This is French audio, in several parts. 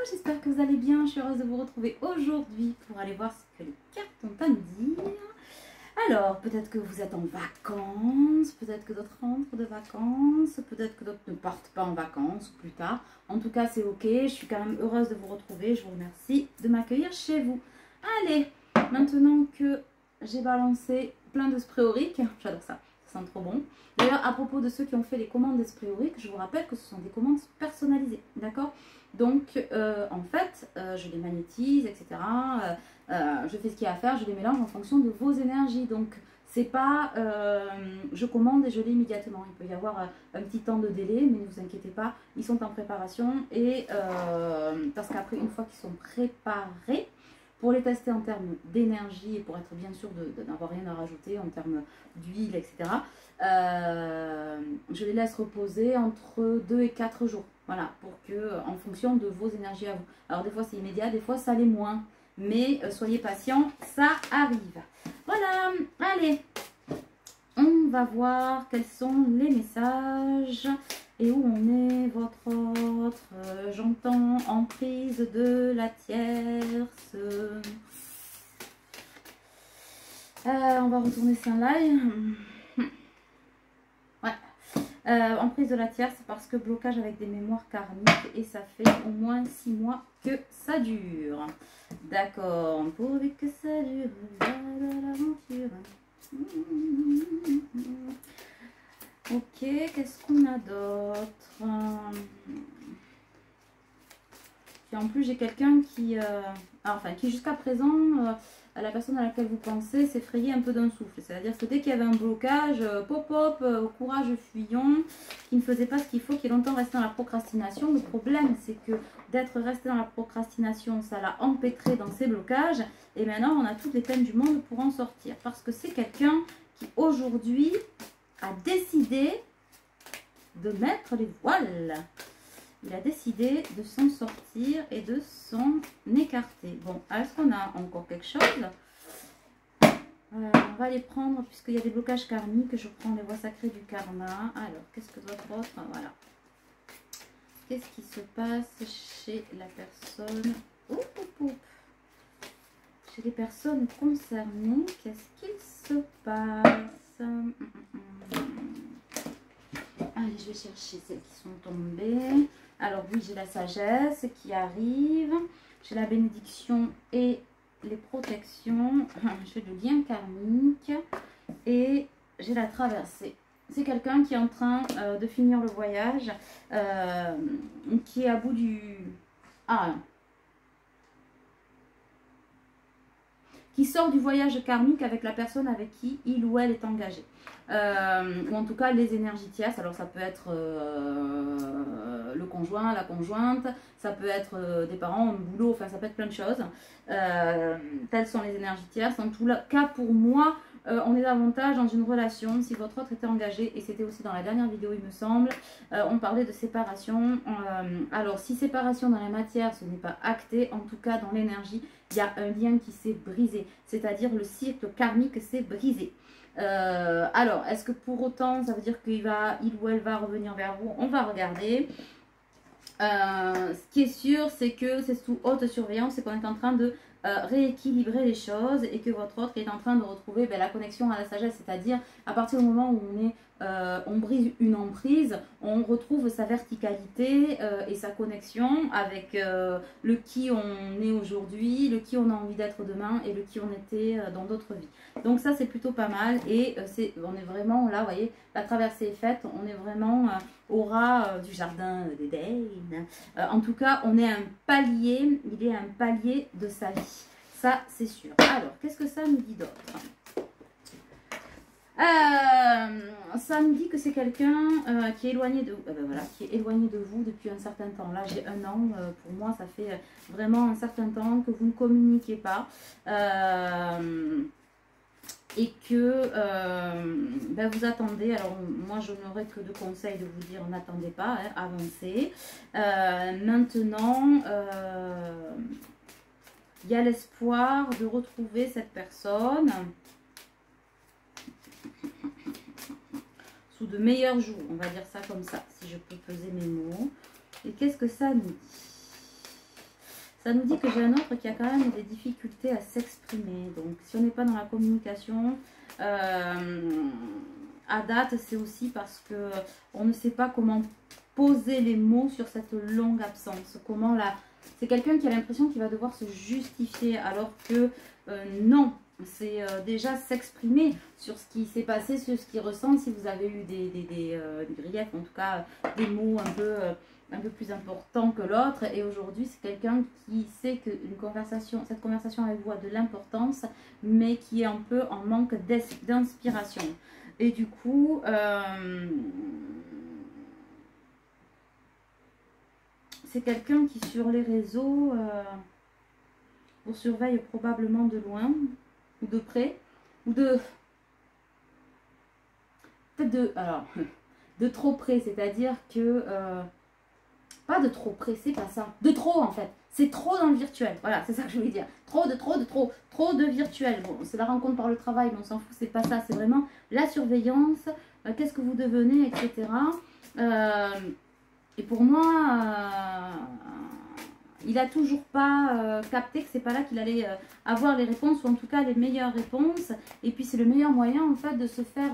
j'espère que vous allez bien. Je suis heureuse de vous retrouver aujourd'hui pour aller voir ce que les cartes ont à me dire. Alors, peut-être que vous êtes en vacances, peut-être que d'autres rentrent de vacances, peut-être que d'autres ne partent pas en vacances ou plus tard. En tout cas, c'est ok. Je suis quand même heureuse de vous retrouver. Je vous remercie de m'accueillir chez vous. Allez, maintenant que j'ai balancé plein de spray auric, j'adore ça. Ça sent trop bon. D'ailleurs, à propos de ceux qui ont fait les commandes de spray auric, je vous rappelle que ce sont des commandes personnalisées, d'accord? Donc, en fait, je les magnétise, etc. Je fais ce qu'il y a à faire, je les mélange en fonction de vos énergies. Donc, c'est pas je commande et je l'ai immédiatement. Il peut y avoir un petit temps de délai, mais ne vous inquiétez pas, ils sont en préparation. Et parce qu'après, une fois qu'ils sont préparés, pour les tester en termes d'énergie et pour être bien sûr de n'avoir rien à rajouter en termes d'huile, etc., je les laisse reposer entre 2 et 4 jours. Voilà, pour que, en fonction de vos énergies à vous. Alors des fois c'est immédiat, des fois ça l'est moins. Mais soyez patients, ça arrive. Voilà, allez, on va voir quels sont les messages. Et où on est, votre autre, j'entends emprise de la tierce. On va retourner sur un live. Ouais. Emprise de la tierce parce que blocage avec des mémoires karmiques et ça fait au moins 6 mois que ça dure. D'accord, pourvu que ça dure, l'aventure. Ok, qu'est-ce qu'on a d'autre? Et en plus, j'ai quelqu'un qui, qui jusqu'à présent, la personne à laquelle vous pensez s'effrayait un peu d'un souffle. C'est-à-dire que dès qu'il y avait un blocage, pop-pop, courage, fuyons, qui ne faisait pas ce qu'il faut, qui est longtemps resté dans la procrastination. Le problème, c'est que d'être resté dans la procrastination, ça l'a empêtré dans ses blocages. Et maintenant, on a toutes les peines du monde pour en sortir. Parce que c'est quelqu'un qui, aujourd'hui, a décidé de mettre les voiles. Il a décidé de s'en sortir et de s'en écarter. Bon, est-ce qu'on a encore quelque chose? On va les prendre, puisqu'il y a des blocages karmiques. Je prends les voies sacrées du karma. Alors, qu'est-ce que d'autre? Voilà. Qu'est-ce qui se passe chez la personne? Chez les personnes concernées, qu'est-ce qu'il se passe? Allez, je vais chercher celles qui sont tombées. Alors oui, j'ai la sagesse qui arrive. J'ai la bénédiction et les protections. J'ai le lien karmique. Et j'ai la traversée. C'est quelqu'un qui est en train de finir le voyage. Qui est à bout du... qui sort du voyage karmique avec la personne avec qui il ou elle est engagé. Ou en tout cas les énergies tierces. Alors ça peut être le conjoint, la conjointe, ça peut être des parents, un boulot, enfin ça peut être plein de choses. Telles sont les énergies tierces. En tout cas pour moi, on est davantage dans une relation. Si votre autre était engagé, et c'était aussi dans la dernière vidéo il me semble, on parlait de séparation. Alors si séparation dans la matière ce n'est pas acté, en tout cas dans l'énergie, il y a un lien qui s'est brisé, c'est-à-dire le cycle karmique s'est brisé. Alors, est-ce que pour autant, ça veut dire qu'il ou elle va revenir vers vous? On va regarder. Ce qui est sûr, c'est que c'est sous haute surveillance et qu'on est en train de rééquilibrer les choses et que votre autre est en train de retrouver la connexion à la sagesse, c'est-à-dire à partir du moment où on brise une emprise, on retrouve sa verticalité et sa connexion avec le qui on est aujourd'hui, le qui on a envie d'être demain et le qui on était dans d'autres vies. Donc ça c'est plutôt pas mal et on est vraiment là, vous voyez, la traversée est faite, on est vraiment au ras du jardin d'Éden. En tout cas, on est un palier, il est un palier de sa vie. Ça, c'est sûr. Alors, qu'est-ce que ça nous dit d'autre? Ça me dit que c'est quelqu'un qui est éloigné de qui est éloigné de vous depuis un certain temps. Là, j'ai 1 an. Pour moi, ça fait vraiment un certain temps que vous ne communiquez pas. Et que vous attendez. Alors moi je n'aurais que de conseils de vous dire n'attendez pas, hein, avancez. Maintenant il y a l'espoir de retrouver cette personne sous de meilleurs jours, on va dire ça comme ça, si je peux peser mes mots. Et qu'est-ce que ça nous dit? Ça nous dit que j'ai un autre qui a quand même des difficultés à s'exprimer. Donc, si on n'est pas dans la communication, à date, c'est aussi parce que on ne sait pas comment poser les mots sur cette longue absence. Comment la... C'est quelqu'un qui a l'impression qu'il va devoir se justifier, alors que non. C'est déjà s'exprimer sur ce qui s'est passé, sur ce qu'il ressent, si vous avez eu des griefs, en tout cas des mots un peu plus importants que l'autre. Et aujourd'hui, c'est quelqu'un qui sait que cette conversation avec vous a de l'importance, mais qui est un peu en manque d'inspiration. Et du coup, c'est quelqu'un qui sur les réseaux vous surveille probablement de loin, ou de près, ou de... peut-être de... alors, de trop près, c'est-à-dire que... pas de trop près, c'est pas ça. De trop, en fait. C'est trop dans le virtuel. Voilà, c'est ça que je voulais dire. Trop de virtuel. Bon, c'est la rencontre par le travail, mais on s'en fout, c'est pas ça. C'est vraiment la surveillance, qu'est-ce que vous devenez, etc. Et pour moi... il n'a toujours pas capté que c'est pas là qu'il allait avoir les réponses, ou en tout cas les meilleures réponses. Et puis c'est le meilleur moyen en fait de se faire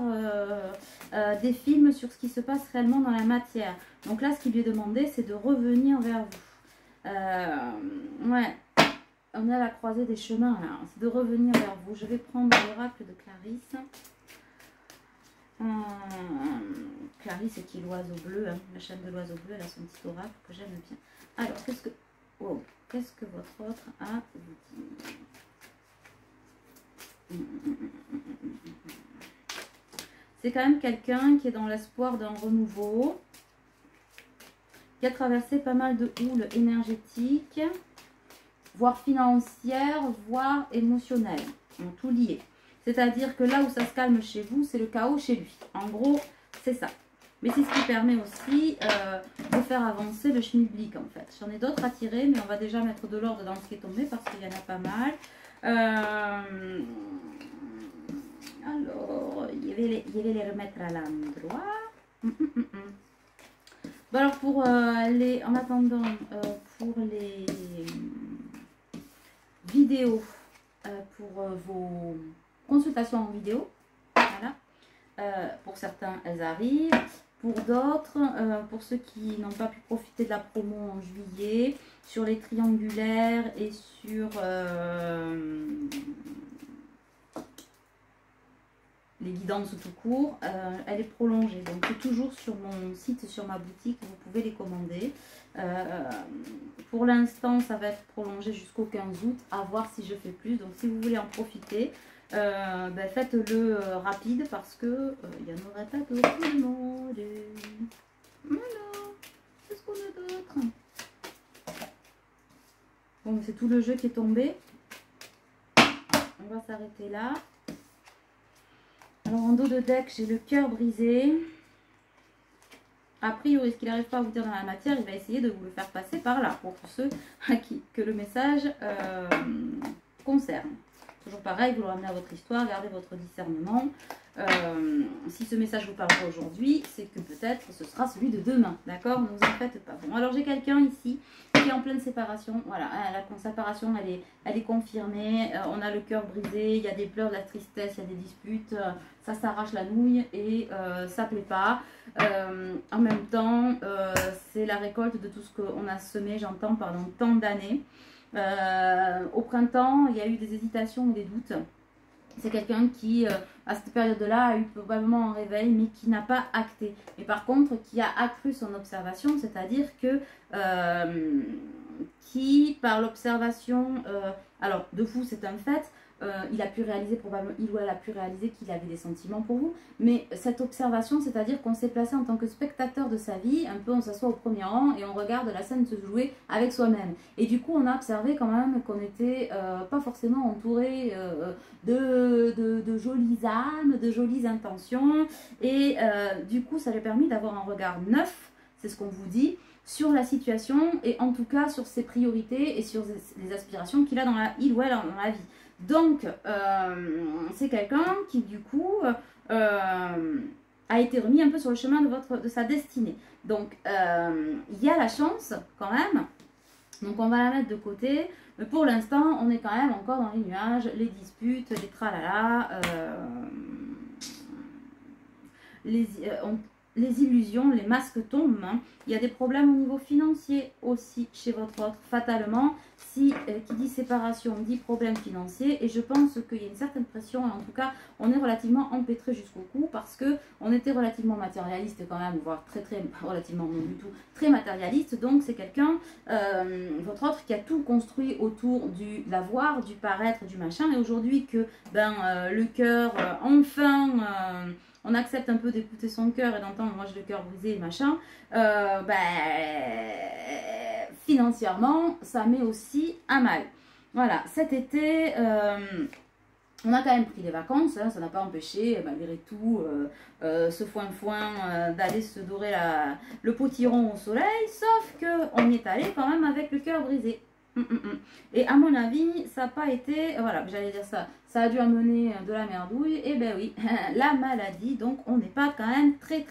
des films sur ce qui se passe réellement dans la matière. Donc là, ce qu'il lui est demandé, c'est de revenir vers vous. Ouais, on est à la croisée des chemins là. C'est de revenir vers vous. Je vais prendre l'oracle de Clarisse. Clarisse qui est l'oiseau bleu, hein, la chaîne de l'oiseau bleu, elle a son petit oracle que j'aime bien. Alors, qu'est-ce que votre autre a à vous dire? C'est quand même quelqu'un qui est dans l'espoir d'un renouveau, qui a traversé pas mal de houles énergétiques, voire financières, voire émotionnelles, tout lié. C'est-à-dire que là où ça se calme chez vous, c'est le chaos chez lui. En gros, c'est ça. Mais c'est ce qui permet aussi de faire avancer le schmilblick en fait. J'en ai d'autres à tirer, mais on va déjà mettre de l'ordre dans ce qui est tombé parce qu'il y en a pas mal. Alors, je vais les remettre à l'endroit. Bon alors pour en attendant, pour les vidéos, pour vos consultations en vidéo, voilà. Pour certains, elles arrivent. Pour d'autres, pour ceux qui n'ont pas pu profiter de la promo en juillet, sur les triangulaires et sur les guidances tout court, elle est prolongée. Donc c'est toujours sur mon site, sur ma boutique, vous pouvez les commander. Pour l'instant, ça va être prolongé jusqu'au 15 août, à voir si je fais plus. Donc si vous voulez en profiter, faites-le rapide parce que il n'y en aurait pas pour tout le monde. Voilà, qu'est-ce qu'on a d'autre? Bon, c'est tout le jeu qui est tombé. On va s'arrêter là. Alors en dos de deck, j'ai le cœur brisé. A priori, ce qu'il n'arrive pas à vous dire dans la matière, il va essayer de vous le faire passer par là, pour ceux à qui que le message concerne. Toujours pareil, vous le ramenez à votre histoire, gardez votre discernement. Si ce message vous parle pas aujourd'hui, c'est que peut-être ce sera celui de demain. D'accord? Ne vous en faites pas. Bon, alors j'ai quelqu'un ici qui est en pleine séparation. Voilà, la séparation, elle est confirmée. On a le cœur brisé, il y a des pleurs, de la tristesse, il y a des disputes. Ça s'arrache la nouille et ça plaît pas. En même temps, c'est la récolte de tout ce qu'on a semé, j'entends, pendant tant d'années. Au printemps, il y a eu des hésitations ou des doutes. C'est quelqu'un qui, à cette période-là, a eu probablement un réveil, mais qui n'a pas acté. Et par contre, qui a accru son observation, c'est-à-dire que, qui, par l'observation, alors, de vous, c'est un fait, il a pu réaliser, probablement, il ou elle a pu réaliser qu'il avait des sentiments pour vous, mais cette observation, c'est-à-dire qu'on s'est placé en tant que spectateur de sa vie, un peu on s'assoit au premier rang et on regarde la scène se jouer avec soi-même. Et du coup, on a observé quand même qu'on n'était pas forcément entouré de jolies âmes, de jolies intentions, et du coup, ça lui a permis d'avoir un regard neuf, c'est ce qu'on vous dit, sur la situation, et en tout cas sur ses priorités et sur les aspirations qu'il a il ou elle dans la vie. Donc, c'est quelqu'un qui, du coup, a été remis un peu sur le chemin de sa destinée. Donc, il y a la chance, quand même, Donc on va la mettre de côté. Mais pour l'instant, on est quand même encore dans les nuages, les disputes, les tralala, les illusions, les masques tombent. Hein. Il y a des problèmes au niveau financier aussi chez votre autre, fatalement. Si qui dit séparation dit problème financier, et je pense qu'il y a une certaine pression, et en tout cas on est relativement empêtré jusqu'au cou parce que on était relativement matérialiste quand même, voire relativement non du tout, très matérialiste. Donc c'est quelqu'un, votre autre, qui a tout construit autour du l'avoir, du paraître, du machin, et aujourd'hui que le cœur, enfin on accepte un peu d'écouter son cœur et d'entendre moi j'ai le cœur brisé et machin, financièrement ça met aussi à mal. Voilà, cet été on a quand même pris des vacances, hein, ça n'a pas empêché malgré tout ce foin-foin d'aller se dorer le potiron au soleil, sauf qu'on y est allé quand même avec le cœur brisé. Et à mon avis, ça n'a pas été, voilà, j'allais dire ça, ça a dû amener de la merdouille, et ben oui, la maladie, donc on n'est pas quand même très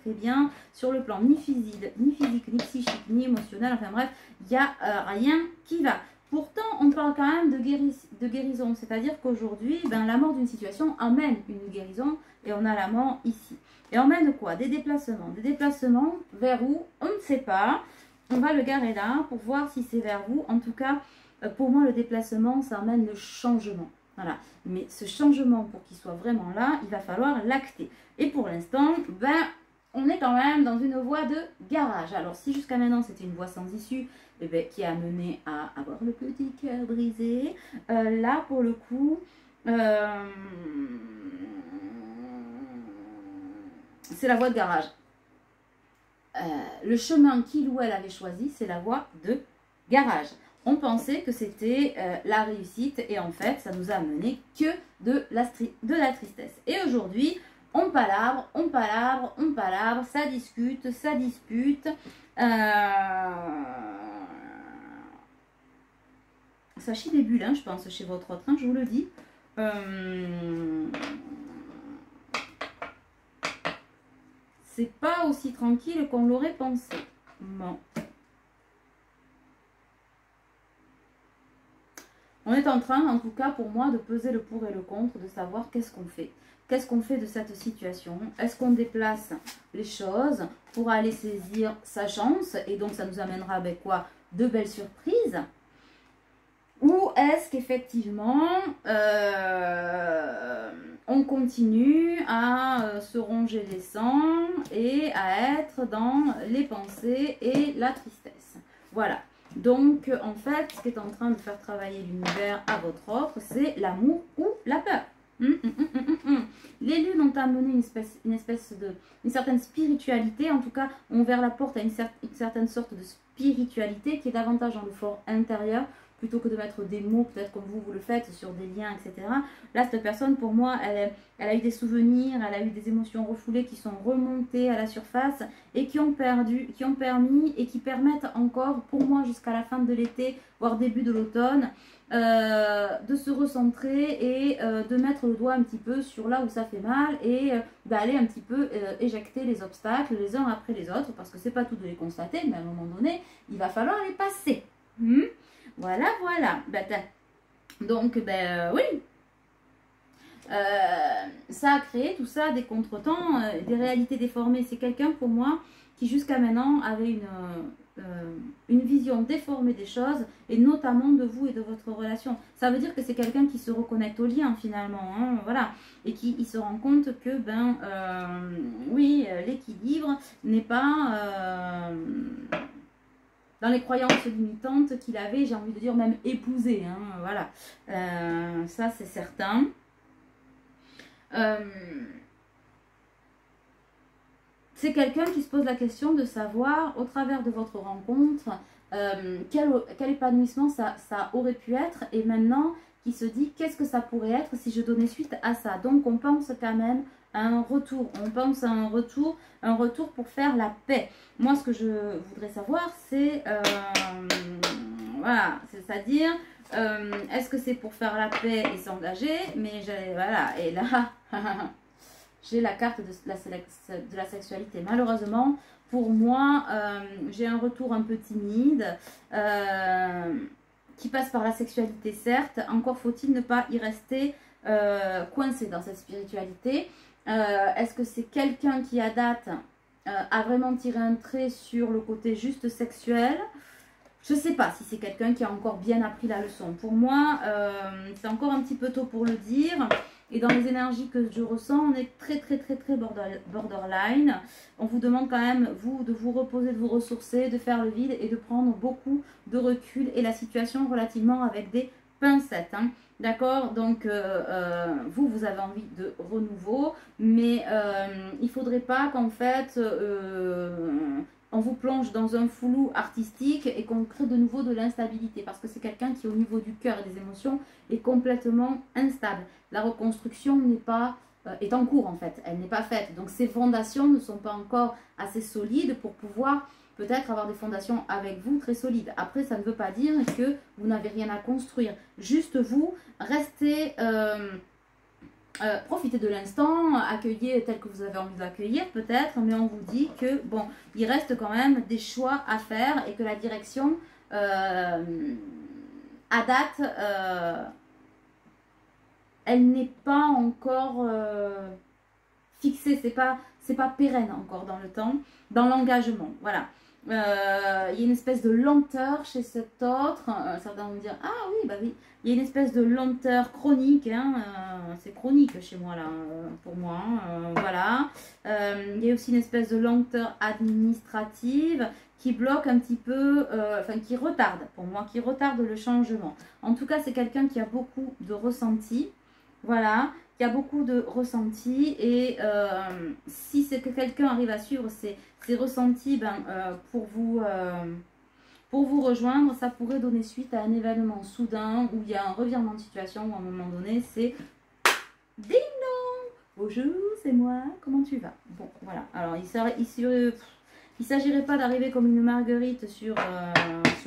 bien sur le plan ni physique, ni psychique, ni émotionnel, enfin bref, il n'y a rien qui va. Pourtant, on parle quand même de guérison, c'est-à-dire qu'aujourd'hui, la mort d'une situation amène une guérison, et on a la mort ici. Et emmène quoi? Des déplacements vers où? On ne sait pas. On va le garer là pour voir si c'est vers vous. En tout cas, pour moi, le déplacement, ça amène le changement. Voilà. Mais ce changement, pour qu'il soit vraiment là, il va falloir l'acter. Et pour l'instant, on est quand même dans une voie de garage. Alors, si jusqu'à maintenant, c'était une voie sans issue, qui a mené à avoir le petit cœur brisé, là, pour le coup, c'est la voie de garage. Le chemin qu'il ou elle avait choisi, c'est la voie de garage. On pensait que c'était la réussite et en fait, ça nous a amené que de la tristesse. Et aujourd'hui, on palabre, ça discute, ça dispute. Ça chie des bulles, hein, je pense, chez votre autre, hein, je vous le dis. C'est pas aussi tranquille qu'on l'aurait pensé. Bon. On est en train, en tout cas pour moi, de peser le pour et le contre, de savoir qu'est-ce qu'on fait. Qu'est-ce qu'on fait de cette situation? Est-ce qu'on déplace les choses pour aller saisir sa chance? Et donc ça nous amènera avec quoi? De belles surprises. Ou est-ce qu'effectivement, on continue à se ronger les sangs et à être dans les pensées et la tristesse? Voilà. Donc, en fait, ce qui est en train de faire travailler l'univers à votre offre, c'est l'amour ou la peur. Les lunes ont amené une certaine spiritualité, en tout cas, ont ouvert la porte à une certaine sorte de spiritualité qui est davantage dans le fort intérieur, plutôt que de mettre des mots, peut-être comme vous le faites, sur des liens, etc. Là, cette personne, pour moi, elle a eu des souvenirs, elle a eu des émotions refoulées qui sont remontées à la surface et qui ont permis et qui permettent encore, pour moi, jusqu'à la fin de l'été, voire début de l'automne, de se recentrer et de mettre le doigt un petit peu sur là où ça fait mal et d'aller un petit peu éjecter les obstacles les uns après les autres, parce que c'est pas tout de les constater, mais à un moment donné, il va falloir les passer. Voilà, voilà. Donc, oui. Ça a créé tout ça, des contretemps, des réalités déformées. C'est quelqu'un, pour moi, qui jusqu'à maintenant avait une vision déformée des choses, et notamment de vous et de votre relation. Ça veut dire que c'est quelqu'un qui se reconnecte au lien, finalement. Hein, voilà. Et qui se rend compte que, oui, l'équilibre n'est pas... dans les croyances limitantes qu'il avait, j'ai envie de dire même épousées, hein, voilà, ça c'est certain. C'est quelqu'un qui se pose la question de savoir, au travers de votre rencontre, quel épanouissement ça aurait pu être, et maintenant qui se dit qu'est-ce que ça pourrait être si je donnais suite à ça. Donc on pense quand même à un retour, on pense à un retour pour faire la paix. Moi, ce que je voudrais savoir, c'est, voilà, c'est-à-dire, est-ce que c'est pour faire la paix et s'engager? Mais voilà, et là, j'ai la carte de la sexualité. Malheureusement, pour moi, j'ai un retour un peu timide qui passe par la sexualité, certes. Encore faut-il ne pas y rester coincé dans cette spiritualité. Est-ce que c'est quelqu'un qui, à date, a vraiment tiré un trait sur le côté juste sexuel? Je ne sais pas si c'est quelqu'un qui a encore bien appris la leçon. Pour moi, c'est encore un petit peu tôt pour le dire. Et dans les énergies que je ressens, on est très borderline. On vous demande quand même, vous, de vous reposer, de vous ressourcer, de faire le vide et de prendre beaucoup de recul et la situation relativement avec des pincettes. Hein. D'accord? Donc, vous avez envie de renouveau, mais il ne faudrait pas qu'en fait, on vous plonge dans un flou artistique et qu'on crée de nouveau de l'instabilité, parce que c'est quelqu'un qui, au niveau du cœur et des émotions, est complètement instable. La reconstruction est en cours en fait, elle n'est pas faite. Donc ces fondations ne sont pas encore assez solides pour pouvoir peut-être avoir des fondations avec vous très solides. Après, ça ne veut pas dire que vous n'avez rien à construire. Juste vous, restez... profitez de l'instant, accueillez tel que vous avez envie de l'accueillir peut-être, mais on vous dit que bon, il reste quand même des choix à faire et que la direction à date, elle n'est pas encore fixée, c'est pas pérenne encore dans le temps, dans l'engagement, voilà. Il y a une espèce de lenteur chez cet autre. Certains vont dire, ah oui, bah oui. Il y a une espèce de lenteur chronique. Hein, c'est chronique chez moi, là, pour moi. Voilà. Il y a aussi une espèce de lenteur administrative qui bloque un petit peu, enfin qui retarde, pour moi, qui retarde le changement. En tout cas, c'est quelqu'un qui a beaucoup de ressenti. Voilà. Qui a beaucoup de ressenti. Et si c'est que quelqu'un arrive à suivre ces ressentis, ben, pour vous rejoindre, ça pourrait donner suite à un événement soudain où il y a un revirement de situation où à un moment donné c'est ding dong, bonjour c'est moi, comment tu vas? Bon voilà, alors il s'agirait pas d'arriver comme une marguerite sur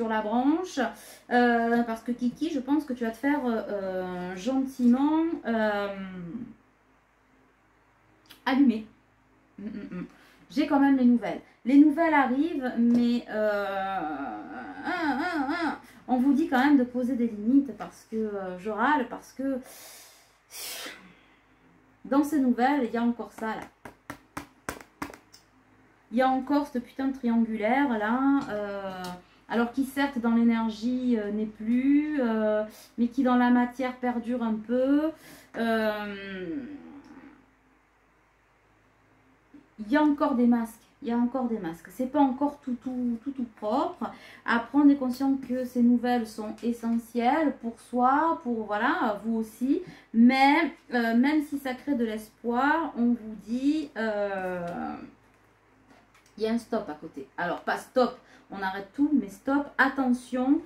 la branche, parce que Kiki, je pense que tu vas te faire gentiment allumer. J'ai quand même les nouvelles. Les nouvelles arrivent, mais on vous dit quand même de poser des limites parce que je râle, parce que dans ces nouvelles, il y a encore ça là. Il y a encore ce putain de triangulaire là, alors qui certes dans l'énergie n'est plus, mais qui dans la matière perdure un peu. Il y a encore des masques. Il y a encore des masques. C'est pas encore tout propre. À prendre conscience que ces nouvelles sont essentielles pour soi, pour voilà, vous aussi. Mais même si ça crée de l'espoir, on vous dit il y a un stop à côté. Alors pas stop, on arrête tout, mais stop, attention.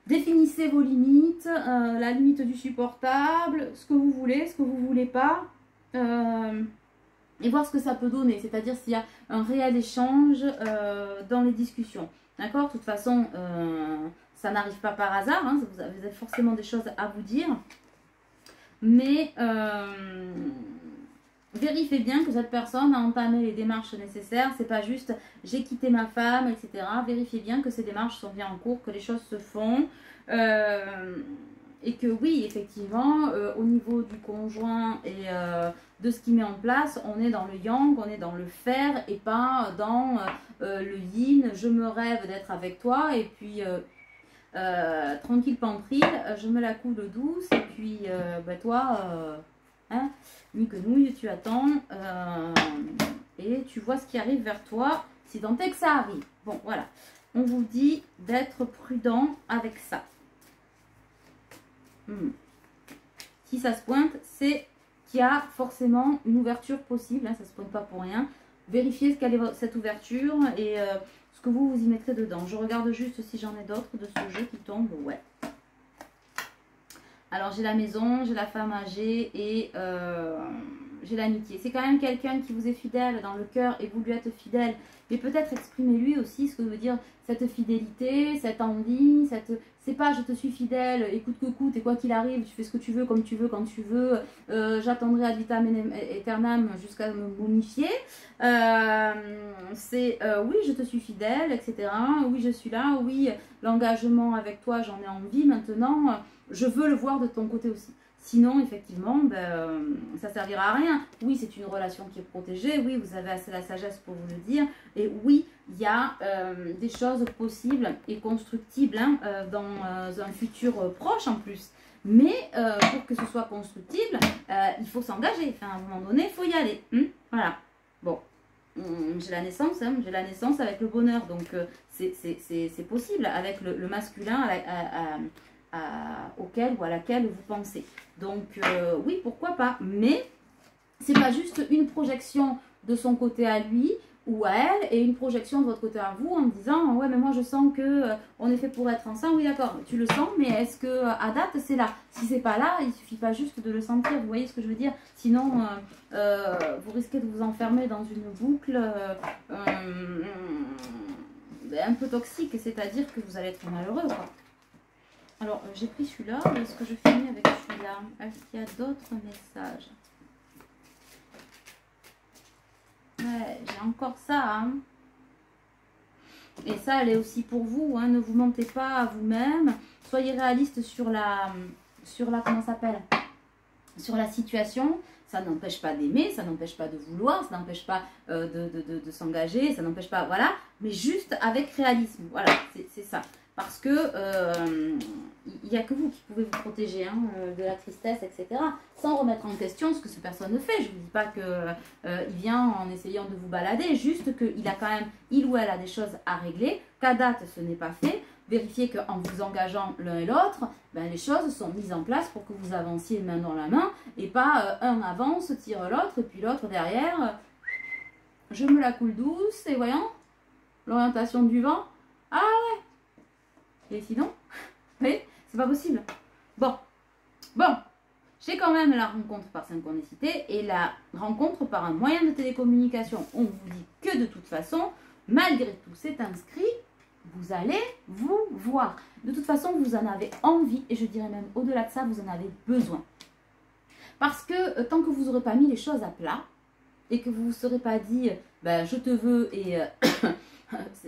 Définissez vos limites, la limite du supportable, ce que vous voulez, ce que vous voulez pas. Et voir ce que ça peut donner, c'est-à-dire s'il y a un réel échange dans les discussions. D'accord? De toute façon, ça n'arrive pas par hasard, hein, vous avez forcément des choses à vous dire. Mais vérifiez bien que cette personne a entamé les démarches nécessaires. C'est pas juste j'ai quitté ma femme, etc. Vérifiez bien que ces démarches sont bien en cours, que les choses se font. Et que oui, effectivement, au niveau du conjoint et de ce qu'il met en place, on est dans le yang, on est dans le faire et pas dans le yin. Je me rêve d'être avec toi et puis tranquille pamprille, je me la coule douce et puis bah, toi, hein, ni que nouille, tu attends et tu vois ce qui arrive vers toi, si tant est que ça arrive. Bon, voilà, on vous dit d'être prudent avec ça. Si ça se pointe, c'est qu'il y a forcément une ouverture possible, hein, ça se pointe pas pour rien. Vérifiez quelle est cette ouverture et ce que vous y mettrez dedans. Je regarde juste si j'en ai d'autres de ce jeu qui tombe. Ouais. Alors j'ai la maison, j'ai la femme âgée et j'ai l'amitié. C'est quand même quelqu'un qui vous est fidèle dans le cœur et vous lui êtes fidèle. Mais peut-être exprimer lui aussi ce que veut dire cette fidélité, cette envie, c'est pas je te suis fidèle, écoute que coûte et quoi qu'il arrive, tu fais ce que tu veux, comme tu veux, quand tu veux, j'attendrai ad vitam aeternam jusqu'à me momifier. Oui, je te suis fidèle, etc. Oui, je suis là, oui, l'engagement avec toi, j'en ai envie maintenant, je veux le voir de ton côté aussi. Sinon, effectivement, ça ne servira à rien. Oui, c'est une relation qui est protégée. Oui, vous avez assez la sagesse pour vous le dire. Et oui, il y a des choses possibles et constructibles dans un futur proche en plus. Mais pour que ce soit constructible, il faut s'engager. Enfin, à un moment donné, il faut y aller. Voilà. Bon, j'ai la naissance avec le bonheur. Donc, c'est possible avec le masculin auquel ou à laquelle vous pensez. Donc oui, pourquoi pas, mais c'est pas juste une projection de son côté à lui ou à elle et une projection de votre côté à vous en disant ouais mais moi je sens que on est fait pour être ensemble. Oui d'accord, tu le sens, mais est-ce que à date c'est là? Si c'est pas là, il suffit pas juste de le sentir, vous voyez ce que je veux dire? Sinon vous risquez de vous enfermer dans une boucle un peu toxique, c'est-à-dire que vous allez être malheureux quoi. Alors, j'ai pris celui-là. Est-ce que je finis avec celui-là? Est-ce qu'il y a d'autres messages? Ouais, j'ai encore ça. Hein. Et ça, elle est aussi pour vous. Hein. Ne vous mentez pas à vous-même. Soyez réaliste sur la comment ça s'appelle? Sur la situation. Ça n'empêche pas d'aimer, ça n'empêche pas de vouloir, ça n'empêche pas de s'engager, ça n'empêche pas, voilà. Mais juste avec réalisme. Voilà, c'est ça. Parce que il n'y a que vous qui pouvez vous protéger de la tristesse, etc. Sans remettre en question ce que cette personne ne fait. Je ne vous dis pas qu'il vient en essayant de vous balader, juste qu'il a quand même, il ou elle a des choses à régler, qu'à date ce n'est pas fait. Vérifiez qu'en vous engageant l'un et l'autre, les choses sont mises en place pour que vous avanciez main dans la main et pas un avance, tire l'autre et puis l'autre derrière. Je me la coule douce et voyons, l'orientation du vent. Ah ouais! Et sinon, oui, c'est pas possible. Bon, j'ai quand même la rencontre par synchronicité et la rencontre par un moyen de télécommunication. On vous dit que de toute façon, malgré tout, c'est inscrit, vous allez vous voir. De toute façon, vous en avez envie et je dirais même au-delà de ça, vous en avez besoin. Parce que tant que vous n'aurez pas mis les choses à plat et que vous ne vous serez pas dit, je te veux et...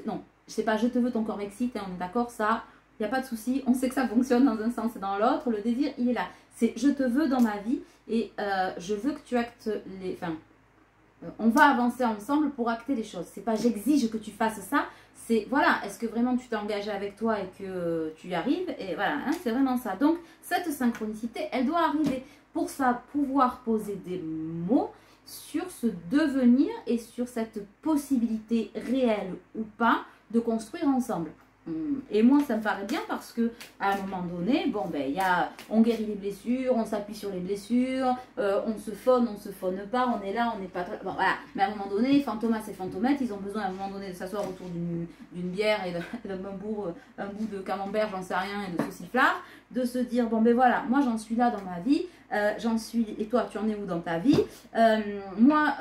non. Je sais pas, je te veux, ton corps m'excite, on est d'accord, ça, il n'y a pas de souci, on sait que ça fonctionne dans un sens et dans l'autre, le désir, il est là. C'est je te veux dans ma vie et je veux que tu actes les... Enfin, on va avancer ensemble pour acter les choses. C'est pas j'exige que tu fasses ça, c'est voilà, est-ce que vraiment tu t'es engagé avec toi et que tu y arrives? Et voilà, c'est vraiment ça. Donc, cette synchronicité, elle doit arriver pour ça, pouvoir poser des mots sur ce devenir et sur cette possibilité réelle ou pas de construire ensemble. Et moi, ça me paraît bien parce que à un moment donné, on guérit les blessures, on s'appuie sur les blessures, on se faune pas, on est là, on n'est pas très... Bon, voilà. Mais à un moment donné, Fantomas et Fantomettes, ils ont besoin à un moment donné de s'asseoir autour d'une bière et d'un bout de camembert, j'en sais rien, et de sauciflard, de se dire, voilà, moi j'en suis là dans ma vie, et toi tu en es où dans ta vie, moi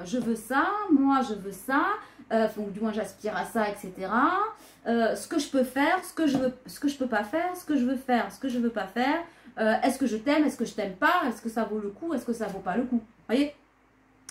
je veux ça, du moins j'aspire à ça, etc. Ce que je peux faire, ce que je peux pas faire, ce que je veux faire, ce que je veux pas faire, est-ce que je t'aime, est-ce que je t'aime pas, est-ce que ça vaut le coup, est-ce que ça vaut pas le coup, voyez,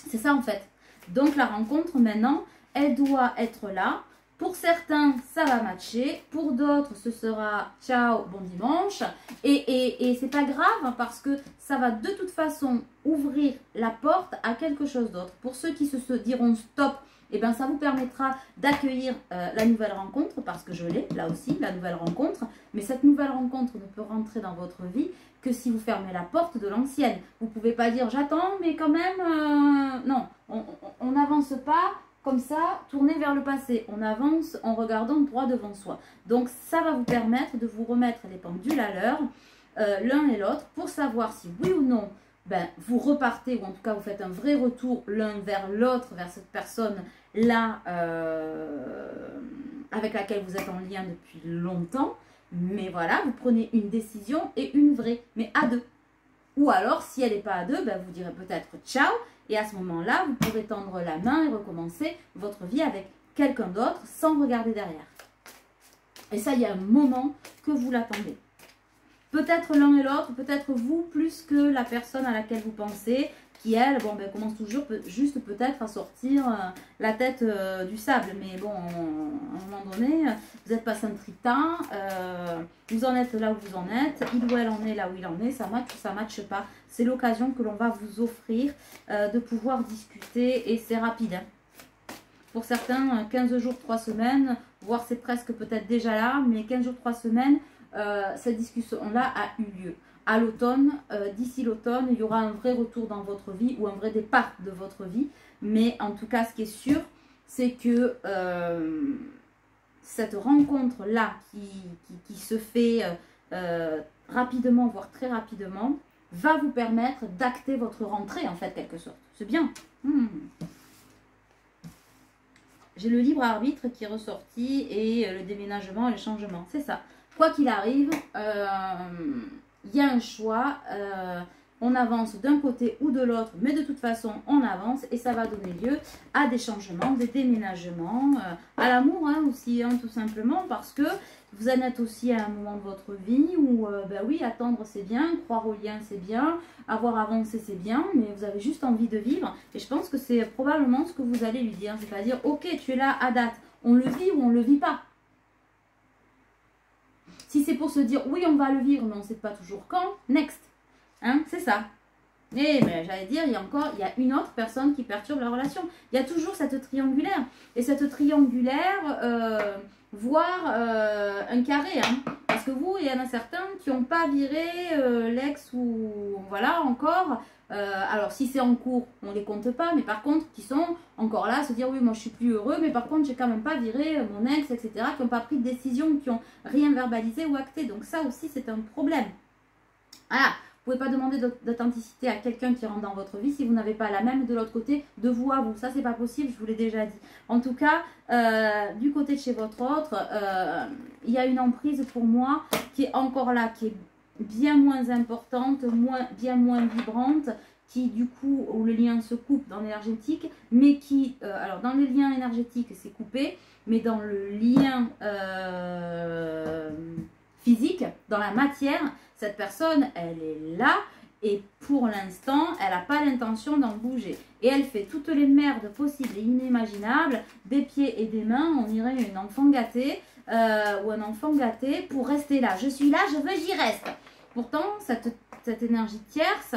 c'est ça en fait. Donc la rencontre maintenant, elle doit être là. Pour certains, ça va matcher. Pour d'autres, ce sera ciao, bon dimanche. Et c'est pas grave parce que ça va de toute façon ouvrir la porte à quelque chose d'autre. Pour ceux qui se diront stop, ça vous permettra d'accueillir la nouvelle rencontre parce que je l'ai, là aussi, la nouvelle rencontre. Mais cette nouvelle rencontre ne peut rentrer dans votre vie que si vous fermez la porte de l'ancienne. Vous ne pouvez pas dire j'attends, mais quand même, non, on n'avance pas. Comme ça, tournez vers le passé. On avance en regardant droit devant soi. Donc, ça va vous permettre de vous remettre les pendules à l'heure, l'un et l'autre, pour savoir si oui ou non, vous repartez, ou en tout cas, vous faites un vrai retour l'un vers l'autre, vers cette personne-là, avec laquelle vous êtes en lien depuis longtemps. Mais voilà, vous prenez une décision et une vraie, mais à deux. Ou alors, si elle n'est pas à deux, ben, vous direz peut-être ciao. Et à ce moment-là, vous pourrez tendre la main et recommencer votre vie avec quelqu'un d'autre sans regarder derrière. Et ça, il y a un moment que vous l'attendez. Peut-être l'un et l'autre, peut-être vous plus que la personne à laquelle vous pensez, qui elle, bon, ben, commence toujours juste peut-être à sortir la tête du sable. Mais bon, à un moment donné, vous êtes passé un tritin, vous en êtes là où vous en êtes, il ou elle en est là où il en est, ça match ou ça matche pas. C'est l'occasion que l'on va vous offrir de pouvoir discuter et c'est rapide. Hein. Pour certains, 15 jours, 3 semaines, voire c'est presque peut-être déjà là, mais 15 jours, 3 semaines, cette discussion-là a eu lieu. À l'automne, d'ici l'automne, il y aura un vrai retour dans votre vie ou un vrai départ de votre vie. Mais en tout cas, ce qui est sûr, c'est que cette rencontre-là qui se fait rapidement, voire très rapidement, va vous permettre d'acter votre rentrée, en fait, quelque sorte. C'est bien. J'ai le libre arbitre qui est ressorti et le déménagement et le changement. C'est ça. Quoi qu'il arrive, il y a un choix. On avance d'un côté ou de l'autre, mais de toute façon, on avance et ça va donner lieu à des changements, des déménagements, à l'amour hein, aussi, hein, tout simplement, parce que vous en êtes aussi à un moment de votre vie où, ben oui, attendre c'est bien, croire au lien c'est bien, avoir avancé c'est bien, mais vous avez juste envie de vivre. Et je pense que c'est probablement ce que vous allez lui dire, c'est-à-dire, ok, tu es là à date, on le vit ou on ne le vit pas. Si c'est pour se dire, oui, on va le vivre, mais on ne sait pas toujours quand, next. Hein, c'est ça. Et mais j'allais dire, il y a une autre personne qui perturbe la relation. Il y a toujours cette triangulaire. Et cette triangulaire, voire un carré. Hein. Parce que vous, il y en a certains qui n'ont pas viré l'ex ou voilà encore. Alors si c'est en cours, on ne les compte pas. Mais par contre, qui sont encore là, à se dire oui, moi je suis plus heureux. Mais par contre, j'ai quand même pas viré mon ex, etc. Qui n'ont pas pris de décision, qui n'ont rien verbalisé ou acté. Donc ça aussi, c'est un problème. Voilà. Vous ne pouvez pas demander d'authenticité à quelqu'un qui rentre dans votre vie si vous n'avez pas la même de l'autre côté, de vous à vous. Ça, c'est pas possible, je vous l'ai déjà dit. En tout cas, du côté de chez votre autre, il y a une emprise pour moi qui est encore là, qui est bien moins importante, bien moins vibrante, qui du coup, où le lien se coupe dans l'énergétique, mais qui, alors dans les liens énergétiques, c'est coupé, mais dans le lien physique, dans la matière, cette personne, elle est là et pour l'instant, elle n'a pas l'intention d'en bouger. Et elle fait toutes les merdes possibles et inimaginables, des pieds et des mains, on dirait une enfant gâtée ou un enfant gâté pour rester là. Je suis là, je veux, j'y reste. Pourtant, cette énergie tierce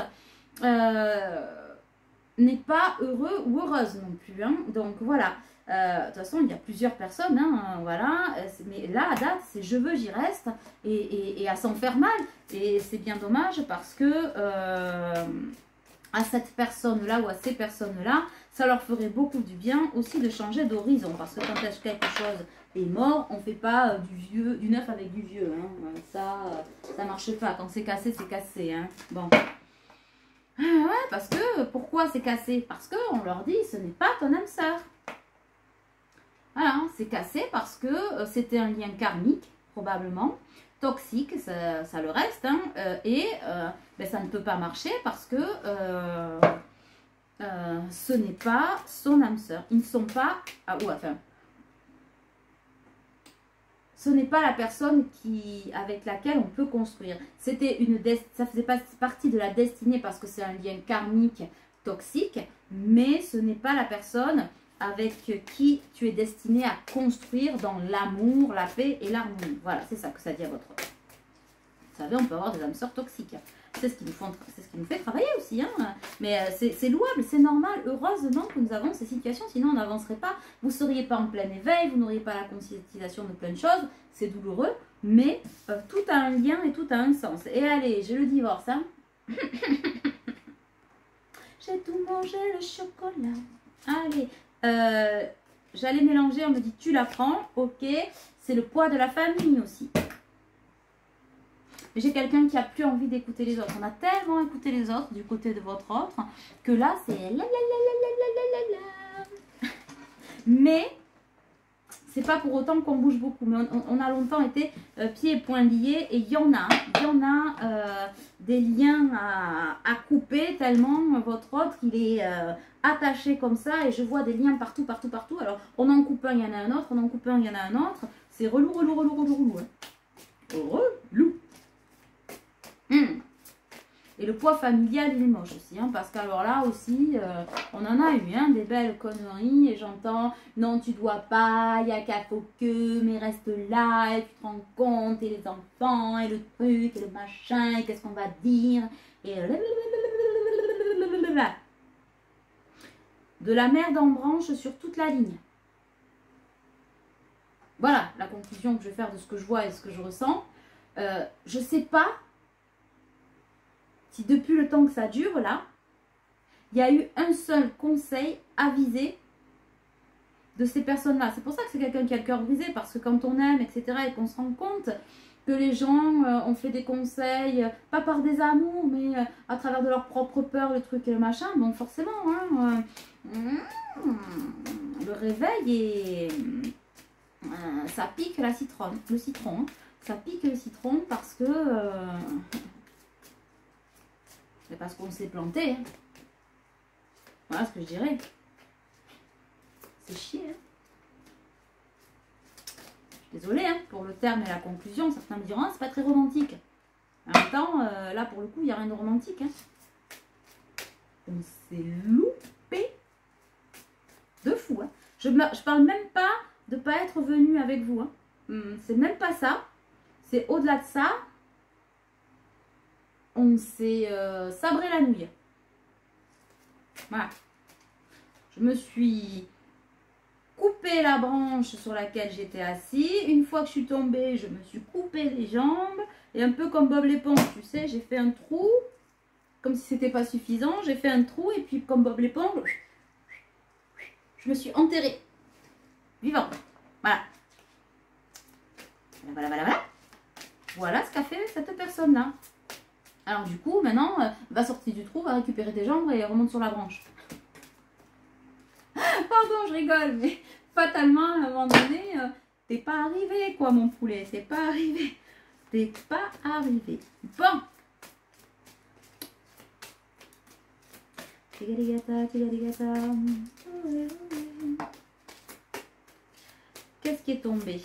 n'est pas heureux ou heureuse non plus. Hein. Donc voilà. De toute façon, il y a plusieurs personnes, hein, voilà. Mais là, à date, c'est je veux, j'y reste, et à s'en faire mal. Et c'est bien dommage parce que à cette personne-là ou à ces personnes-là, ça leur ferait beaucoup du bien aussi de changer d'horizon. Parce que quand quelque chose est mort, on ne fait pas du neuf avec du vieux. Hein. Ça marche pas. Quand c'est cassé, c'est cassé. Hein. Bon. Ouais, parce que, pourquoi c'est cassé? Parce qu'on leur dit, ce n'est pas ton âme sœur. Voilà, c'est cassé parce que c'était un lien karmique, probablement, toxique, ça le reste, hein, et ben, ça ne peut pas marcher parce que ce n'est pas son âme sœur. Ils ne sont pas, ce n'est pas la personne avec laquelle on peut construire. Ça faisait pas partie de la destinée parce que c'est un lien karmique toxique, mais ce n'est pas la personne avec qui tu es destiné à construire dans l'amour, la paix et l'harmonie. Voilà, c'est ça que ça dit à votre autre. Vous savez, on peut avoir des âmes sœurs toxiques. C'est ce qui nous fait travailler aussi. Hein. Mais c'est louable, c'est normal. Heureusement que nous avons ces situations, sinon on n'avancerait pas. Vous ne seriez pas en plein éveil, vous n'auriez pas la conscientisation de plein de choses. C'est douloureux, mais tout a un lien et tout a un sens. Et allez, j'ai le divorce. Hein. J'ai tout mangé, le chocolat. Allez. J'allais mélanger, on me dit tu la prends, ok, c'est le poids de la famille aussi. Mais j'ai quelqu'un qui a plus envie d'écouter les autres. On a tellement écouté les autres du côté de votre autre que là c'est la. Mais c'est pas pour autant qu'on bouge beaucoup, mais on a longtemps été pieds et poings liés, et il y en a des liens à couper tellement votre autre il est attaché comme ça, et je vois des liens partout, partout, partout. Alors on en coupe un, il y en a un autre, on en coupe un, il y en a un autre, c'est relou, relou, relou, relou, relou. Hein. Relou. Et le poids familial, il est moche aussi, hein, parce qu'alors là aussi, on en a eu, hein, des belles conneries, et j'entends, non, tu dois pas, il y a qu'à faut que, mais reste là, et tu te rends compte, et les enfants, et le truc, et le machin, et qu'est-ce qu'on va dire, et de la merde en branche sur toute la ligne. Voilà la conclusion que je vais faire de ce que je vois et ce que je ressens. Je sais pas si depuis le temps que ça dure, là, il y a eu un seul conseil avisé de ces personnes-là. C'est pour ça que c'est quelqu'un qui a le cœur brisé, parce que quand on aime, etc., et qu'on se rend compte que les gens ont fait des conseils, pas par des amours, mais à travers de leur propre peur, le truc et le machin, bon, forcément, hein, le réveil, et ça pique le citron. Hein. Ça pique le citron parce que... c'est parce qu'on s'est planté. Hein. Voilà ce que je dirais. C'est chier. Hein. Je suis désolée hein, pour le terme et la conclusion. Certains me diront, ah, c'est pas très romantique. En même temps, là pour le coup, il n'y a rien de romantique. Hein. On s'est loupé de fou. Hein. Je parle même pas de pas être venu avec vous. Hein. C'est même pas ça. C'est au-delà de ça. On s'est sabré la nouille. Voilà. Je me suis coupé la branche sur laquelle j'étais assis. Une fois que je suis tombée, je me suis coupé les jambes. Et un peu comme Bob l'éponge, tu sais, j'ai fait un trou. Comme si c'était pas suffisant. J'ai fait un trou et puis comme Bob l'éponge, je me suis enterrée. Vivante. Voilà. Voilà, voilà, voilà. Voilà ce qu'a fait cette personne-là. Alors du coup, maintenant, va sortir du trou, va récupérer tes jambes et remonte sur la branche. Pardon, je rigole, mais fatalement, à un moment donné, t'es pas arrivé, quoi, mon poulet. T'es pas arrivé. T'es pas arrivé. Bon. Qu'est-ce qui est tombé?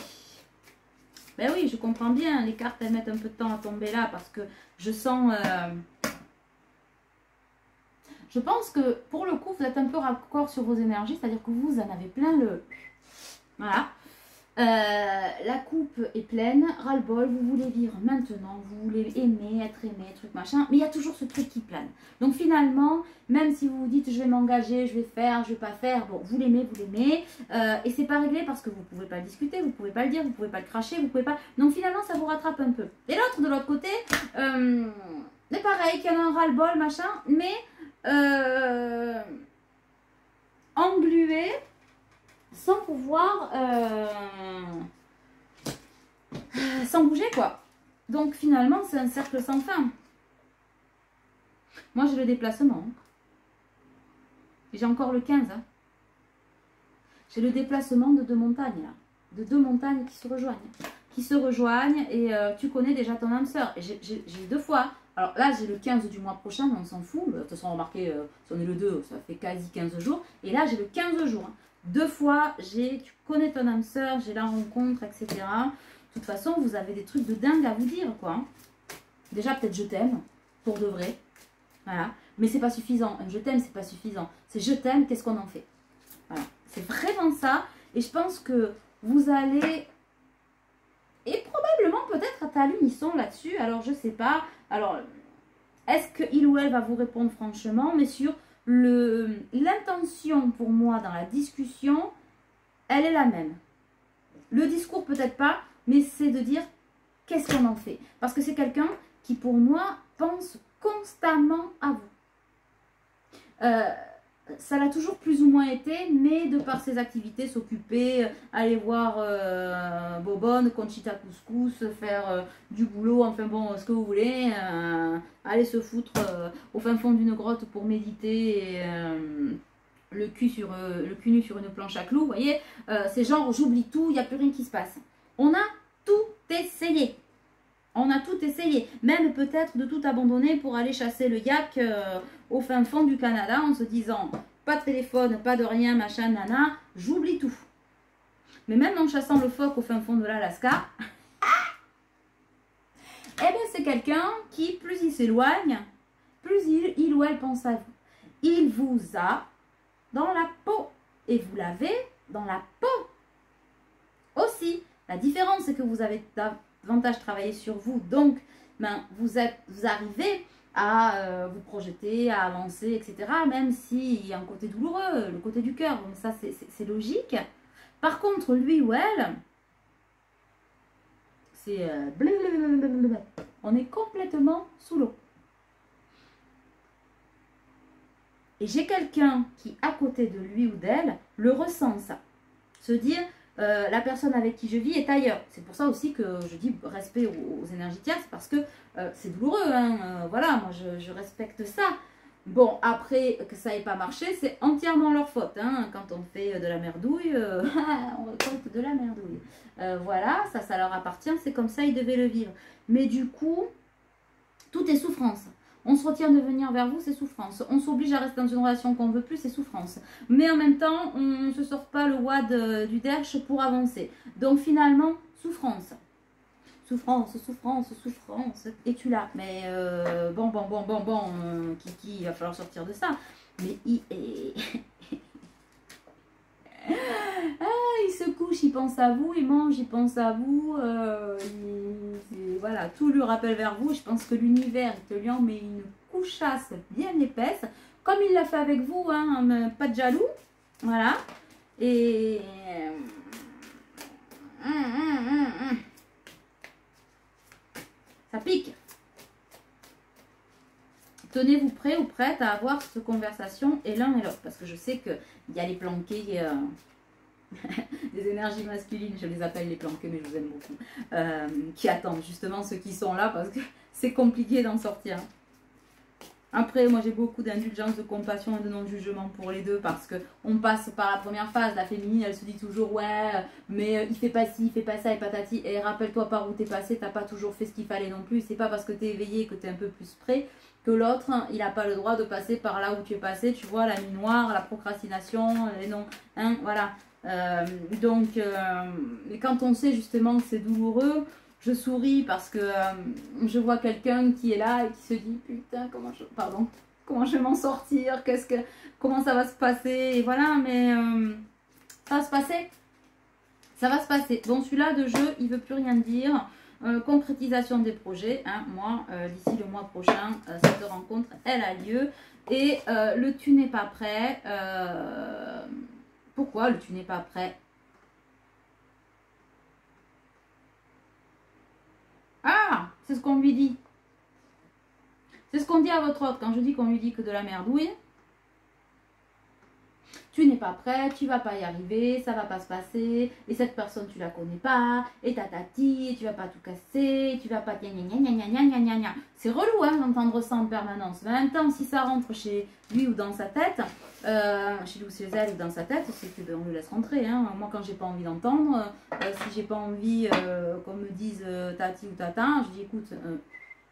Ben oui, je comprends bien, les cartes elles mettent un peu de temps à tomber là parce que je sens... Je pense que pour le coup, vous êtes un peu raccord sur vos énergies, c'est-à-dire que vous en avez plein le... Voilà. La coupe est pleine, ras-le-bol, vous voulez vivre maintenant, vous voulez aimer, être aimé, truc machin, mais il y a toujours ce truc qui plane. Donc finalement, même si vous vous dites je vais m'engager, je vais faire, je vais pas faire, bon, vous l'aimez, et c'est pas réglé parce que vous pouvez pas le discuter, vous pouvez pas le dire, vous pouvez pas le cracher, vous pouvez pas... Donc finalement, ça vous rattrape un peu. Et l'autre, de l'autre côté, c'est pareil, qu'il y en a un ras-le-bol, machin, mais englué, sans pouvoir sans bouger quoi. Donc finalement c'est un cercle sans fin. Moi j'ai le déplacement. J'ai encore le 15. Hein. J'ai le déplacement de 2 montagnes là. De 2 montagnes qui se rejoignent. Et tu connais déjà ton âme sœur. J'ai 2 fois. Alors là j'ai le 15 du mois prochain, mais on s'en fout. De toute façon remarquez, si on est le 2, ça fait quasi 15 jours. Et là j'ai le 15 jours. Hein. 2 fois, tu connais ton âme sœur, j'ai la rencontre, etc. De toute façon, vous avez des trucs de dingue à vous dire, quoi. Hein. Déjà, peut-être je t'aime, pour de vrai. Voilà. Mais c'est pas suffisant. Un je t'aime, c'est pas suffisant. C'est je t'aime, qu'est-ce qu'on en fait? Voilà. C'est vraiment ça. Et je pense que vous allez... Et probablement, peut-être, être à l'unisson là-dessus. Alors, je sais pas. Alors, est-ce qu'il ou elle va vous répondre franchement? Mais sur... L'intention pour moi dans la discussion, elle est la même. Le discours peut-être pas, mais c'est de dire qu'est-ce qu'on en fait. Parce que c'est quelqu'un qui pour moi pense constamment à vous. Ça l'a toujours plus ou moins été, mais de par ses activités, s'occuper, aller voir Bobonne, Conchita Couscous, faire du boulot, enfin bon, ce que vous voulez, aller se foutre au fin fond d'une grotte pour méditer et le cul nu sur une planche à clous, vous voyez, c'est genre j'oublie tout, il n'y a plus rien qui se passe. On a tout essayé. On a tout essayé, même peut-être de tout abandonner pour aller chasser le yak au fin fond du Canada en se disant pas de téléphone, pas de rien, machin, nana, j'oublie tout. Mais même en chassant le phoque au fin fond de l'Alaska, eh bien c'est quelqu'un qui, plus il s'éloigne, plus il ou elle pense à vous. Il vous a dans la peau et vous l'avez dans la peau aussi. La différence, c'est que vous avez davantage travaillé sur vous, donc ben, vous arrivez à vous projeter, à avancer, etc. Même s'il y a un côté douloureux, le côté du cœur, donc ça c'est logique. Par contre, lui ou elle, c'est on est complètement sous l'eau. Et j'ai quelqu'un qui, à côté de lui ou d'elle, le ressent ça. Se dire, la personne avec qui je vis est ailleurs. C'est pour ça aussi que je dis respect aux énergies tierces, parce que c'est douloureux. Hein, voilà, moi je respecte ça. Bon, après que ça n'ait pas marché, c'est entièrement leur faute. Hein. Quand on fait de la merdouille, on récolte de la merdouille. Voilà, ça leur appartient, c'est comme ça, ils devaient le vivre. Mais du coup, tout est souffrance. On se retient de venir vers vous, c'est souffrance. On s'oblige à rester dans une relation qu'on ne veut plus, c'est souffrance. Mais en même temps, on ne se sort pas le wad du derche pour avancer. Donc finalement, souffrance. Souffrance, souffrance, souffrance. Et tu l'as. Mais bon, Kiki, il va falloir sortir de ça. Mais il se couche, il pense à vous, il mange, il pense à vous, voilà, tout lui rappelle vers vous. Je pense que l'univers, il te lui en met une couchasse bien épaisse, comme il l'a fait avec vous, hein, pas de jaloux, voilà, et ça pique. Tenez-vous prêts ou prêtes à avoir cette conversation et l'un et l'autre, parce que je sais qu'il y a les planqués, des énergies masculines, je les appelle les planqués, mais je vous aime beaucoup, qui attendent justement ceux qui sont là, parce que c'est compliqué d'en sortir. Après, moi j'ai beaucoup d'indulgence, de compassion et de non-jugement pour les deux, parce qu'on passe par la première phase. La féminine, elle se dit toujours ouais, mais il fait pas ci, il fait pas ça et patati. Et rappelle-toi par où t'es passé, t'as pas toujours fait ce qu'il fallait non plus. C'est pas parce que t'es éveillé et que t'es un peu plus près que l'autre, il n'a pas le droit de passer par là où tu es passé. Tu vois, la nuit noire, la procrastination, les non, hein, voilà. Donc, quand on sait justement que c'est douloureux, je souris parce que je vois quelqu'un qui est là et qui se dit putain, comment je vais m'en sortir, comment ça va se passer, et voilà, mais ça va se passer, ça va se passer. Bon, celui-là de jeu, il veut plus rien dire. Concrétisation des projets, hein, moi, d'ici le mois prochain, cette rencontre, elle a lieu, et le tu n'es pas prêt. Pourquoi le tu n'es pas prêt? Ah, c'est ce qu'on lui dit. C'est ce qu'on dit à votre autre. Quand je dis qu'on lui dit que de la merdouille, tu n'es pas prêt, tu vas pas y arriver, ça va pas se passer, et cette personne tu la connais pas, et tatati, et tu vas pas tout casser, tu vas pas gna gna gna gna gna gna gna. C'est relou hein, d'entendre ça en permanence. Mais en même temps, si ça rentre chez lui ou dans sa tête, chez lui ou chez elle ou dans sa tête, c'est que on le laisse rentrer. Hein. Moi, quand j'ai pas envie d'entendre, si j'ai pas envie qu'on me dise tati ou tata, je dis écoute,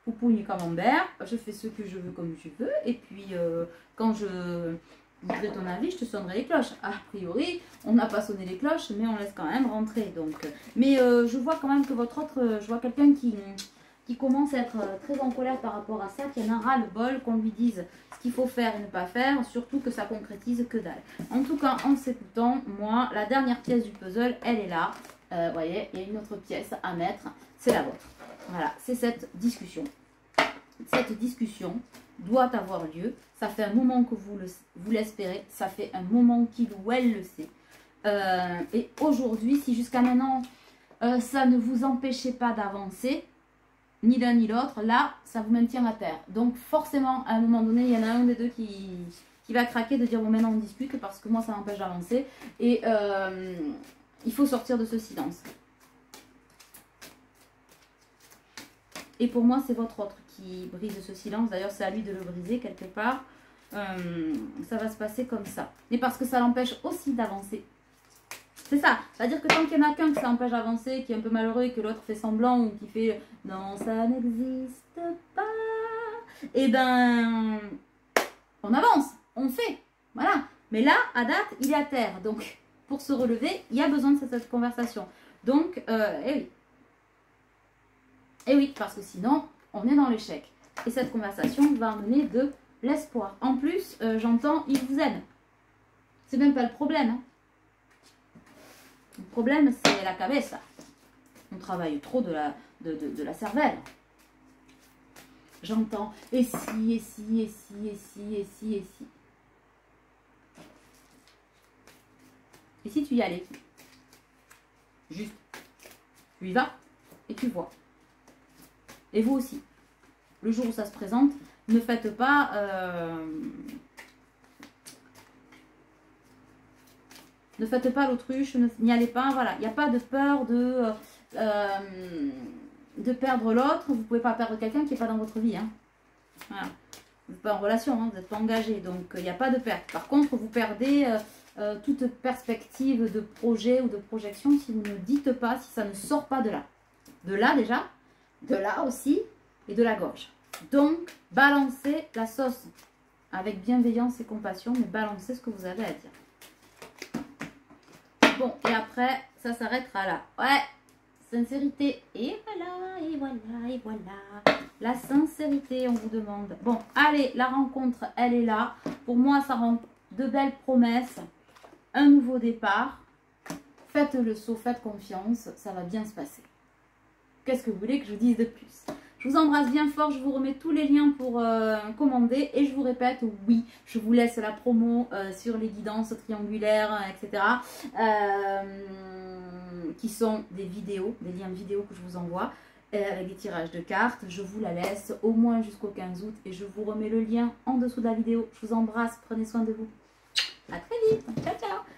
poupougne camembert, je fais ce que je veux comme je veux, et puis quand je voudrais ton avis, je te sonnerai les cloches. A priori, on n'a pas sonné les cloches, mais on laisse quand même rentrer. Donc, mais je vois quand même que votre autre, je vois quelqu'un qui commence à être très en colère par rapport à ça, qui en a ras-le-bol, qu'on lui dise ce qu'il faut faire et ne pas faire, surtout que ça concrétise que dalle. En tout cas, en s'écoutant, moi, la dernière pièce du puzzle, elle est là. Vous voyez, il y a une autre pièce à mettre, c'est la vôtre. Voilà, c'est cette discussion. Cette discussion doit avoir lieu. Ça fait un moment que vous l'espérez. Ça fait un moment qu'il ou elle le sait. Et aujourd'hui, si jusqu'à maintenant, ça ne vous empêchait pas d'avancer, ni l'un ni l'autre, là, ça vous maintient à terre. Donc forcément, à un moment donné, il y en a un des deux qui va craquer, de dire bon, maintenant on discute, parce que moi, ça m'empêche d'avancer. Et il faut sortir de ce silence. Et pour moi, c'est votre autre qui brise ce silence. D'ailleurs, c'est à lui de le briser quelque part. ça va se passer comme ça. Mais parce que ça l'empêche aussi d'avancer. C'est ça. C'est-à-dire que tant qu'il y en a qu'un que ça empêche d'avancer, qui est un peu malheureux et que l'autre fait semblant ou qui fait non, ça n'existe pas, et ben, on avance, on fait. Voilà. Mais là, à date, il est à terre. Donc, pour se relever, il y a besoin de cette conversation. Donc, eh oui. Eh oui, parce que sinon, on est dans l'échec. Et cette conversation va amener de l'espoir. En plus, j'entends, il vous aime. C'est même pas le problème. Hein. Le problème, c'est la cabeza. On travaille trop de la cervelle. J'entends, et si, et si, et si, et si, et si, et si. Et si tu y allais? Juste, tu y vas et tu vois. Et vous aussi. Le jour où ça se présente, ne faites pas... ne faites pas l'autruche, n'y allez pas, voilà. Il n'y a pas de peur de perdre l'autre. Vous ne pouvez pas perdre quelqu'un qui n'est pas dans votre vie. Hein. Voilà. Vous n'êtes pas en relation, hein, vous n'êtes pas engagé, donc il n'y a pas de perte. Par contre, vous perdez toute perspective de projet ou de projection si vous ne dites pas, si ça ne sort pas de là. De là déjà, de là aussi, et de la gorge. Donc, balancez la sauce avec bienveillance et compassion, mais balancez ce que vous avez à dire. Bon, et après, ça s'arrêtera là. Ouais, sincérité. Et voilà, et voilà, et voilà. La sincérité, on vous demande. Bon, allez, la rencontre, elle est là. Pour moi, ça rend de belles promesses. Un nouveau départ. Faites le saut, faites confiance. Ça va bien se passer. Qu'est-ce que vous voulez que je vous dise de plus? Je vous embrasse bien fort, je vous remets tous les liens pour commander et je vous répète, oui, je vous laisse la promo sur les guidances triangulaires, etc. Qui sont des vidéos, des liens vidéo que je vous envoie avec des tirages de cartes. Je vous la laisse au moins jusqu'au 15 août et je vous remets le lien en dessous de la vidéo. Je vous embrasse, prenez soin de vous. À très vite, ciao ciao.